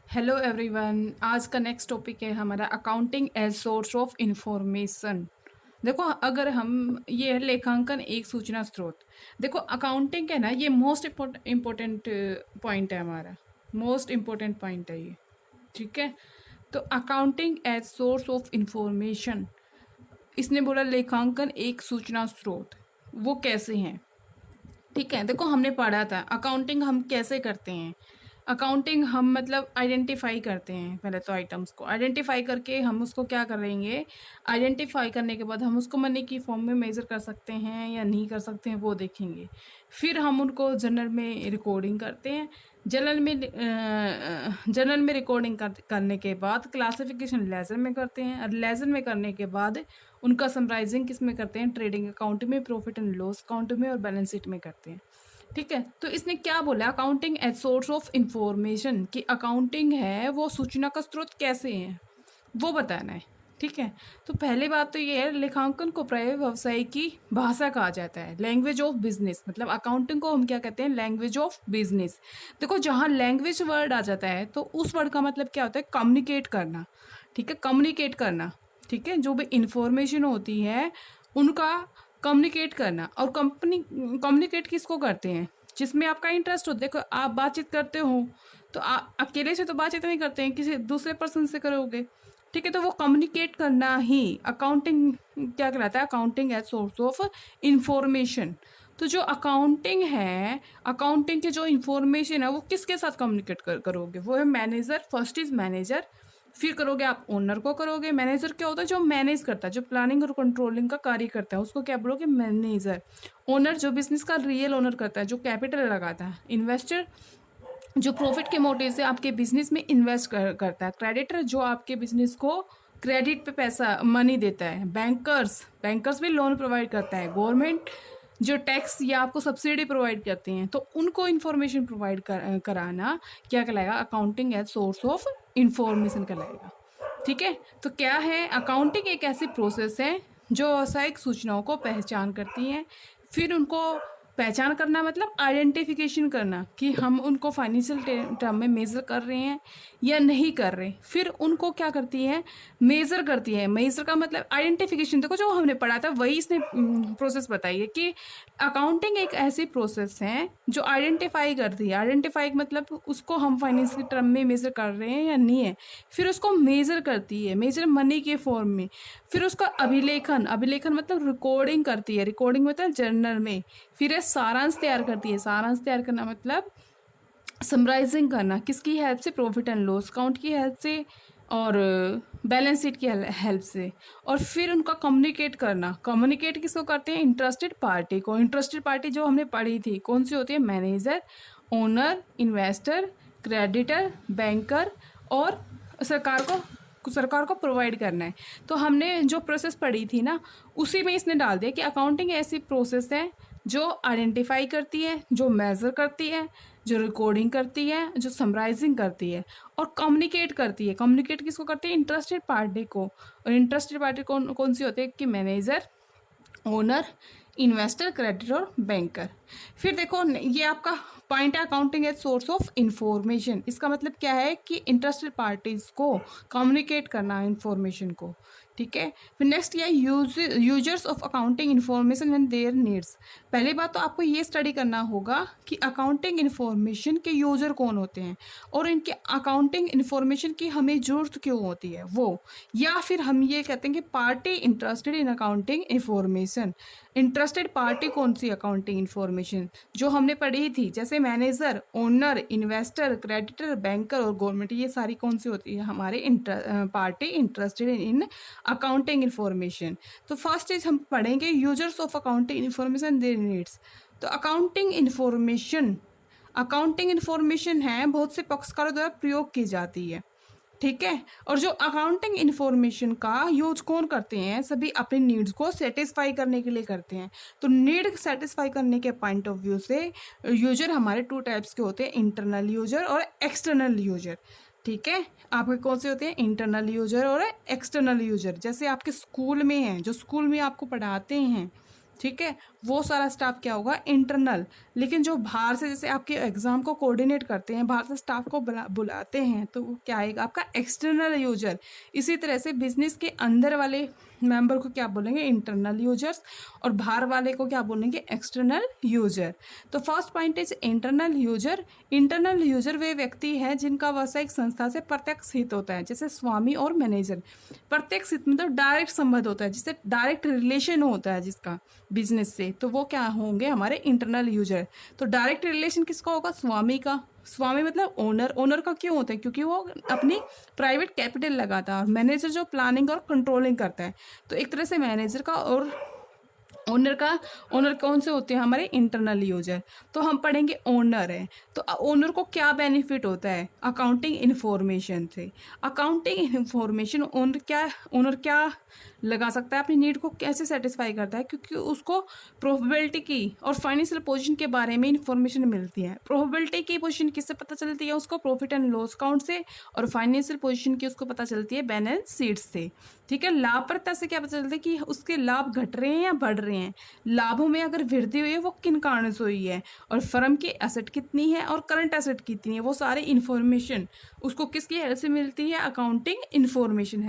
Hello everyone. आज का next topic है हमारा accounting as source of information. देखो, अगर हम ये है लेखांकन एक सूचना स्रोत। देखो, अकाउंटिंग है ना, ये मोस्ट इम्पोर्टेंट पॉइंट है हमारा। मोस्ट इम्पोर्टेंट पॉइंट है ये। ठीक है। तो accounting as source of information, इसने बोला लेखांकन एक सूचना स्रोत। वो कैसे हैं? ठीक है। देखो, हमने पढ़ा था अकाउंटिंग हम कैसे करते हैं। अकाउंटिंग हम मतलब आइडेंटिफाई करते हैं। पहले तो आइटम्स को आइडेंटिफाई करके हम उसको क्या करेंगे, आइडेंटिफाई करने के बाद हम उसको मनी की फॉर्म में मेजर कर सकते हैं या नहीं कर सकते हैं, वो देखेंगे। फिर हम उनको जर्नल में रिकॉर्डिंग करते हैं। जर्नल में रिकॉर्डिंग करने के बाद क्लासिफिकेशन लेजर में करते हैं, और लेजर में करने के बाद उनका समराइजिंग किस में करते हैं, ट्रेडिंग अकाउंट में, प्रॉफिट एंड लॉस अकाउंट में और बैलेंस शीट में करते हैं। ठीक है। तो इसने क्या बोला, accounting as source of information, कि अकाउंटिंग है वो सूचना का स्रोत कैसे है वो बताना है। ठीक है। तो पहली बात तो ये है, लेखांकन को प्राय व्यवसाय की भाषा कहा जाता है, लैंग्वेज ऑफ बिजनेस। मतलब अकाउंटिंग को हम क्या कहते हैं, लैंग्वेज ऑफ बिजनेस। देखो, जहाँ लैंग्वेज वर्ड आ जाता है तो उस वर्ड का मतलब क्या होता है, कम्युनिकेट करना। ठीक है, कम्युनिकेट करना। ठीक है, जो भी इंफॉर्मेशन होती है उनका कम्युनिकेट करना। और कंपनी कम्युनिकेट किसको करते हैं, जिसमें आपका इंटरेस्ट हो। देखो, आप बातचीत करते हो तो अकेले से तो बातचीत नहीं करते हैं, किसी दूसरे पर्सन से करोगे। ठीक है। तो वो कम्युनिकेट करना ही अकाउंटिंग क्या कहलाता है, accounting as source of information. तो जो अकाउंटिंग है, अकाउंटिंग के जो इंफॉर्मेशन है वो किसके साथ कम्युनिकेट करोगे, वो है मैनेजर। फर्स्ट इज मैनेजर, फिर करोगे आप ओनर को करोगे। मैनेजर क्या होता है, जो मैनेज करता है, जो प्लानिंग और कंट्रोलिंग का कार्य करता है, उसको क्या बोलोगे, मैनेजर। ओनर जो बिजनेस का रियल ओनर करता है, जो कैपिटल लगाता है। इन्वेस्टर जो प्रॉफिट के मोटिव से आपके बिजनेस में इन्वेस्ट करता है। क्रेडिटर जो आपके बिजनेस को क्रेडिट पे पैसा मनी देता है। बैंकर्स बैंकर्स भी लोन प्रोवाइड करता है। गवर्नमेंट जो टैक्स या आपको सब्सिडी प्रोवाइड करते हैं, तो उनको इन्फॉर्मेशन प्रोवाइड कराना क्या कहलाएगा, accounting as source of information कहलाएगा। ठीक है। तो क्या है, अकाउंटिंग एक ऐसी प्रोसेस है जो व्यावसायिक सूचनाओं को पहचान करती है। फिर उनको पहचान करना मतलब आइडेंटिफिकेशन करना कि हम उनको फाइनेंशियल टर्म में मेज़र कर रहे हैं या नहीं कर रहे। फिर उनको क्या करती है, मेज़र करती है। मेज़र का मतलब आइडेंटिफिकेशन। देखो, जो हमने पढ़ा था वही इसने प्रोसेस बताई है कि अकाउंटिंग एक ऐसी प्रोसेस है जो आइडेंटिफाई करती है। आइडेंटिफाई मतलब उसको हम फाइनेंशियल टर्म में मेज़र कर रहे हैं या नहीं है। फिर उसको मेज़र करती है, मेज़र मनी के फॉर्म में। फिर उसका अभिलेखन, अभिलेखन मतलब रिकॉर्डिंग करती है। रिकॉर्डिंग मतलब जर्नल में। फिर ये सारांश तैयार करती है। सारांश तैयार करना मतलब समराइजिंग करना, किसकी हेल्प से, प्रॉफिट एंड लॉस अकाउंट की हेल्प से और बैलेंस शीट की हेल्प से। और फिर उनका कम्युनिकेट करना। कम्युनिकेट किसको करते हैं, इंटरेस्टेड पार्टी को। इंटरेस्टेड पार्टी जो हमने पढ़ी थी कौन सी होती है, manager, owner, investor, creditor, banker और सरकार को प्रोवाइड करना है। तो हमने जो प्रोसेस पढ़ी थी ना, उसी में इसने डाल दिया कि अकाउंटिंग ऐसी प्रोसेस है जो आइडेंटिफाई करती है, जो मेज़र करती है, जो रिकॉर्डिंग करती है, जो समराइजिंग करती है और कम्युनिकेट करती है। कम्युनिकेट किसको करती है, इंटरेस्टेड पार्टी को। और इंटरेस्टेड पार्टी कौन कौन सी होती है, कि मैनेजर, ओनर, इन्वेस्टर, क्रेडिटर और बैंकर। फिर देखो, ये आपका पॉइंट है accounting as source of information. इसका मतलब क्या है कि इंटरेस्टेड पार्टीज को कम्युनिकेट करना इंफॉर्मेशन को। ठीक है। फिर नेक्स्ट ये users of accounting information and their needs. पहली बात तो आपको ये स्टडी करना होगा कि अकाउंटिंग इंफॉर्मेशन के यूजर कौन होते हैं और इनके अकाउंटिंग इंफॉर्मेशन की हमें जरूरत क्यों होती है वो। या फिर हम ये कहते हैं कि party interested in accounting information. Interested party कौन सी, अकाउंटिंग इंफॉर्मेशन जो हमने पढ़ी थी, जैसे manager, owner, investor, creditor, banker और गवर्नमेंट। ये सारी कौन सी होती है, हमारे party interested in accounting information. तो फर्स्ट इज हम पढ़ेंगे users of accounting information there needs. तो अकाउंटिंग इंफॉर्मेशन है बहुत से पक्षकारों द्वारा प्रयोग की जाती है। ठीक है। और जो अकाउंटिंग इंफॉर्मेशन का यूज कौन करते हैं, सभी अपनी नीड्स को सेटिस्फाई करने के लिए करते हैं। तो नीड सेटिस्फाई करने के पॉइंट ऑफ व्यू से यूजर हमारे टू टाइप्स के होते हैं, इंटरनल यूजर और एक्सटर्नल यूजर। ठीक है। आपके कौन से होते हैं, इंटरनल यूजर और एक्सटर्नल यूजर। जैसे आपके स्कूल में हैं, जो स्कूल में आपको पढ़ाते हैं, ठीक है, वो सारा स्टाफ क्या होगा, इंटरनल। लेकिन जो बाहर से जैसे आपके एग्जाम को कोऑर्डिनेट करते हैं, बाहर से स्टाफ को बुलाते हैं, तो वो क्या आएगा आपका एक्सटर्नल यूजर। इसी तरह से बिजनेस के अंदर वाले मेंबर को क्या बोलेंगे, इंटरनल यूजर्स, और बाहर वाले को क्या बोलेंगे, एक्सटर्नल यूजर। तो first point is internal user. Internal user वे व्यक्ति है जिनका व्यावसायिक संस्था से प्रत्यक्ष हित होता है, जैसे स्वामी और मैनेजर। प्रत्यक्ष हित मतलब डायरेक्ट संबंध होता है, जिससे डायरेक्ट रिलेशन होता है जिसका बिजनेस से, तो वो क्या होंगे हमारे इंटरनल यूजर। तो डायरेक्ट रिलेशन किसका होगा, स्वामी का। स्वामी मतलब ओनर। ओनर का क्यों होता है, क्योंकि वो अपनी प्राइवेट कैपिटल लगाता है। और मैनेजर जो प्लानिंग और कंट्रोलिंग करता है। तो एक तरह से मैनेजर का और ओनर कौन से होते हैं, हमारे इंटरनल यूजर। तो हम पढ़ेंगे ओनर है। तो ओनर को क्या बेनिफिट होता है, अकाउंटिंग इन्फॉर्मेशन से। अकाउंटिंग इन्फॉर्मेशन ओनर क्या लगा सकता है, अपनी नीड को कैसे सेटिस्फाई करता है, क्योंकि उसको प्रोबेबिलिटी की और फाइनेंशियल पोजीशन के बारे में इंफॉर्मेशन मिलती है। प्रोबेबिलिटी की पोजीशन किससे पता चलती है, उसको प्रॉफिट एंड लॉस अकाउंट से। और फाइनेंशियल पोजीशन की उसको पता चलती है बैलेंस शीट से। ठीक है, लाभप्रदता से क्या पता चलता है कि उसके लाभ घट रहे हैं या बढ़ रहे हैं। लाभों में अगर वृद्धि हुई है वो किन कारणों से हुई है, और फर्म की एसेट कितनी है और करंट एसेट कितनी है, वो सारी इन्फॉर्मेशन उसको किसकी हेल्प से मिलती है, अकाउंटिंग इन्फॉर्मेशन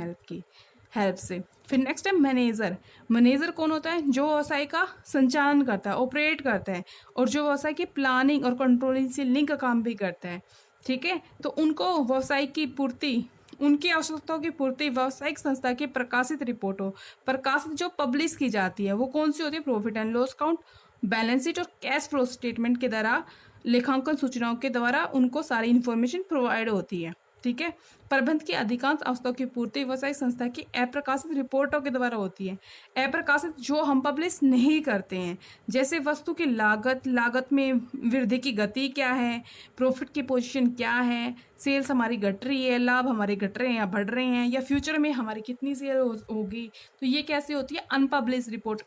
हेल्प से। फिर नेक्स्ट है मैनेजर। मैनेजर कौन होता है, जो व्यवसाय का संचालन करता है, ऑपरेट करता है, और जो व्यवसाय की प्लानिंग और कंट्रोलिंग से लिंक काम भी करता है। ठीक है, तो उनको व्यवसाय की पूर्ति, उनकी आवश्यकताओं की पूर्ति व्यावसायिक संस्था की प्रकाशित रिपोर्टों, प्रकाशित जो पब्लिश की जाती है, वो कौन सी होती है, profit and loss account, balance sheet और कैश फ्लो स्टेटमेंट के द्वारा, लेखांकन सूचनाओं के द्वारा उनको सारी इन्फॉर्मेशन प्रोवाइड होती है। ठीक है, प्रबंध की अधिकांश आवश्यकताओं की पूर्ति व्यवसायिक संस्था की अप्रकाशित रिपोर्टों के द्वारा होती है। अप्रकाशित जो हम पब्लिश नहीं करते हैं, जैसे वस्तु की लागत में वृद्धि की गति क्या है, प्रॉफिट की पोजीशन क्या है, सेल्स हमारी घट रही है, लाभ हमारे घट रहे हैं या बढ़ रहे हैं, या फ्यूचर में हमारी कितनी सेल होगी, तो ये कैसे होती है, अनपब्लिश रिपोर्ट।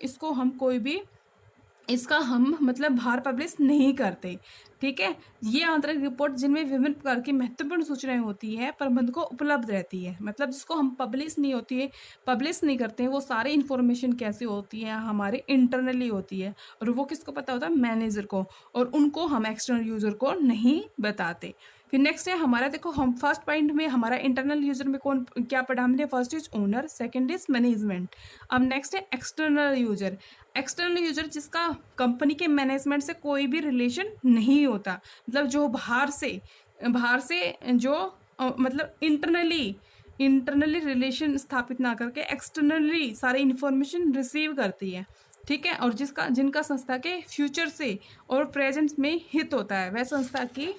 इसका हम मतलब बाहर पब्लिश नहीं करते। ठीक है, ये आंतरिक रिपोर्ट जिनमें विभिन्न प्रकार की महत्वपूर्ण सूचनाएं होती है प्रबंध को उपलब्ध रहती है, मतलब जिसको हम पब्लिश नहीं करते हैं, वो सारी इन्फॉर्मेशन कैसे होती है, हमारे इंटरनली होती है, और वो किसको पता होता है, मैनेजर को, और उनको हम एक्सटर्नल यूजर को नहीं बताते। फिर नेक्स्ट है हमारा, देखो हम फर्स्ट पॉइंट में हमारा इंटरनल यूजर में कौन क्या पढ़ा हमने, first is owner, second is management. अब नेक्स्ट है एक्सटर्नल यूजर। एक्सटर्नल यूजर जिसका कंपनी के मैनेजमेंट से कोई भी रिलेशन नहीं होता, मतलब जो बाहर से जो मतलब इंटरनली रिलेशन स्थापित ना करके एक्सटर्नली सारी इंफॉर्मेशन रिसीव करती है। ठीक है, और जिनका संस्था के फ्यूचर से और प्रेजेंट में हित होता है, वह संस्था की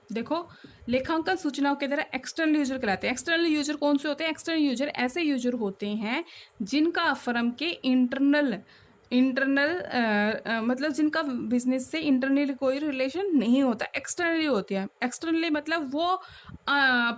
देखो लेखांकन सूचनाओं के द्वारा एक्सटर्नल यूजर कहलाते हैं। एक्सटर्नल यूजर कौन से होते हैं, एक्सटर्नल यूजर ऐसे यूजर होते हैं जिनका फर्म के इंटरनल मतलब जिनका बिजनेस से इंटरनली कोई रिलेशन नहीं होता, एक्सटर्नली होती है। एक्सटर्नली मतलब वो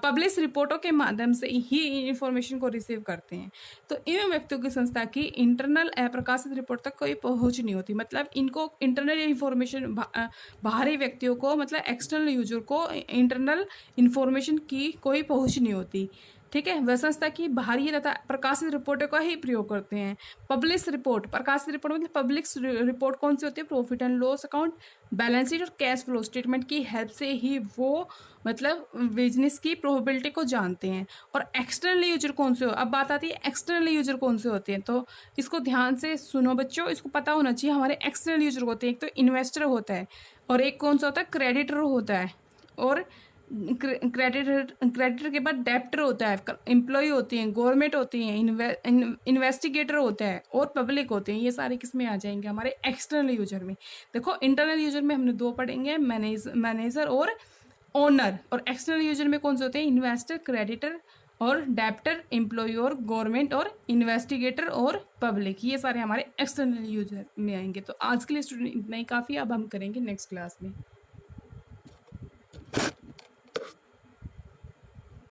पब्लिश रिपोर्टों के माध्यम से ही इंफॉर्मेशन को रिसीव करते हैं। तो इन व्यक्तियों की संस्था की इंटरनल अप्रकाशित रिपोर्ट तक कोई पहुंच नहीं होती, मतलब इनको इंटरनल इंफॉर्मेशन बाहरी व्यक्तियों को, मतलब एक्सटर्नल यूजर को इंटरनल इंफॉर्मेशन की कोई पहुंच नहीं होती। ठीक है, वह संस्था की बाहरी तथा प्रकाशित रिपोर्टों का ही प्रयोग करते हैं। पब्लिश रिपोर्ट, प्रकाशित रिपोर्ट मतलब पब्लिक रिपोर्ट कौन सी होती है, profit and loss account, balance sheet और कैश फ्लो स्टेटमेंट की हेल्प से ही वो मतलब बिजनेस की प्रोबेबिलिटी को जानते हैं। और एक्सटर्नल यूजर कौन से हो, अब बात आती है एक्सटर्नल यूजर कौन से होते हैं, तो इसको ध्यान से सुनो बच्चों, इसको पता होना चाहिए। हमारे एक्सटर्नल यूजर होते हैं, एक तो इन्वेस्टर होता है, और एक कौन सा होता है, क्रेडिटर होता है, और क्रेडिटर के बाद डेप्टर होता है, एम्प्लॉय होती हैं, गवर्नमेंट होती हैं, इन्वेस्टिगेटर होता है, और पब्लिक होते हैं। ये सारे किस में आ जाएंगे, हमारे एक्सटर्नल यूजर में। देखो इंटरनल यूजर में हमने दो पढ़ेंगे, मैनेजर और ओनर। और एक्सटर्नल यूजर में कौन से होते हैं, इन्वेस्टर, क्रेडिटर और डेप्टर, एम्प्लॉय और गवर्नमेंट और इन्वेस्टिगेटर और पब्लिक। ये सारे हमारे एक्सटर्नल यूजर में आएंगे। तो आज के लिए स्टूडेंट इतना ही काफ़ी, अब हम करेंगे नेक्स्ट क्लास में।